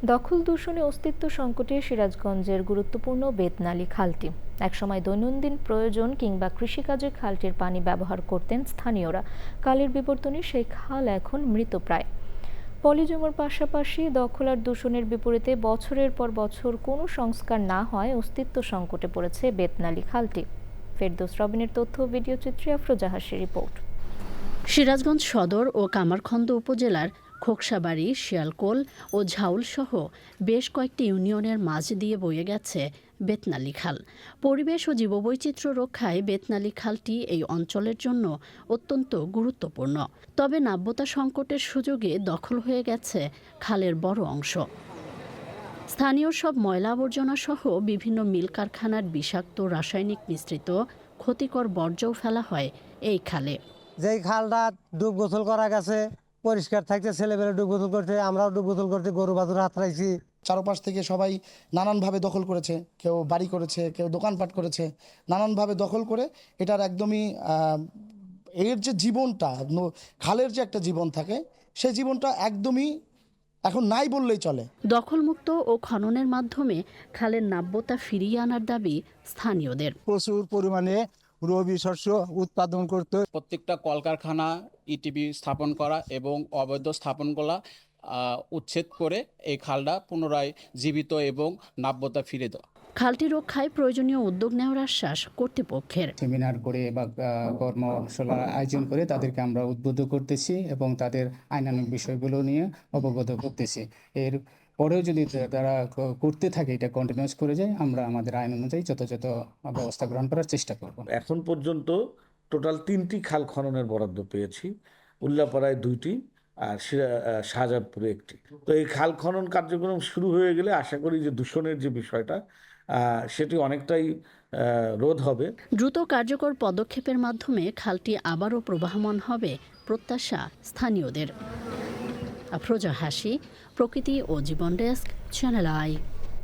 দখল দূষণে অস্তিত্ব সংকটে সিরাজগঞ্জের গুরুত্বপূর্ণ বেতনালী খালটি। একসময় দৈনন্দিন প্রয়োজন কিংবা কৃষিকাজে খালটির পানি ব্যবহার করতেন স্থানীয়রা। কালের বিবর্তনে সেই খাল এখন মৃতপ্রায়। পলিজমের পাশাপাশি দখল আর দূষণের বিপরীতে বছরের পর বছর কোনো সংস্কার না হয় অস্তিত্ব সংকটে পড়েছে বেতনালী খালটি। ফেরদৌস রবিনের তথ্য ও ভিডিও চিত্রে আফরোজা হাসির রিপোর্ট। সিরাজগঞ্জ সদর ও কামারখন্দ উপজেলার খোকসাবাড়ি, শিয়ালকোল ও ঝাউল সহ বেশ কয়েকটি ইউনিয়নের মাঝ দিয়ে বয়ে গেছে বেতনালী খাল। পরিবেশ ও জীববৈচিত্র্য রক্ষায় বেতনালী খালটি এই অঞ্চলের জন্য অত্যন্ত গুরুত্বপূর্ণ। তবে নাব্যতা সংকটের সুযোগে দখল হয়ে গেছে খালের বড় অংশ। স্থানীয় সব ময়লা আবর্জনা সহ বিভিন্ন মিল কারখানার বিষাক্ত রাসায়নিক মিশ্রিত ক্ষতিকর বর্জ্যও ফেলা হয় এই খালে। যেই খালটা ডুব গোসল করা গেছে, পরিষ্কার থাকছে, ছেলেবেলে ডুব গোসল করতে, আমরাও ডুব গোসল করতে গরু বাছুর হাত রাখছি। চারপাশ থেকে সবাই নানানভাবে দখল করেছে, কেউ বাড়ি করেছে, কেউ দোকানপাট করেছে, নানানভাবে দখল করে এটার একদমই এর যে জীবনটা, খালের যে একটা জীবন থাকে, সেই জীবনটা একদমই এখন নাই বললেই চলে। দখলমুক্ত ও খননের মাধ্যমে খালের নাব্যতা ফিরিয়ে আনার দাবি স্থানীয়দের। প্রচুর পরিমাণে রবি শস্য উৎপাদন করতে প্রত্যেকটা কলকারখানা ইটিপি স্থাপন করা এবং অবৈধ স্থাপনগুলা উচ্ছেদ করে এই খালটা পুনরায় জীবিত এবং নাব্যতা ফিরে দেওয়া। খালটি রক্ষায় প্রয়োজনীয় উদ্যোগ নেওয়ার আশ্বাস কর্তৃপক্ষের। সেমিনার করে বা কর্মশালা আয়োজন করে তাদেরকে আমরা উদ্বুদ্ধ করতেছি এবং তাদের আইনানুগ বিষয়গুলো নিয়ে অবগত করতেছি। এর পরেও যদি তারা করতে থাকে, এটা কন্টিনিউয়াস করে যায়, আমরা আমাদের আইন অনুযায়ী যথাযথ ব্যবস্থা গ্রহণ করার চেষ্টা করব। এখন পর্যন্ত টোটাল 3টি খাল খননের বরাদ্দ পেয়েছি, উল্লাপাড়ায় 2টি আর শাহজাদপুরে 1টি। তো এই খাল খনন কার্যক্রম শুরু হয়ে গেলে আশা করি যে দূষণের যে বিষয়টা সেটি অনেকটাই রোধ হবে। দ্রুত কার্যকর পদক্ষেপের মাধ্যমে খালটি আবারও প্রবাহমান হবে প্রত্যাশা স্থানীয়দের। আফরোজা হাসি, প্রকৃতি ও জীবন ডেস্ক, চ্যানেল আই।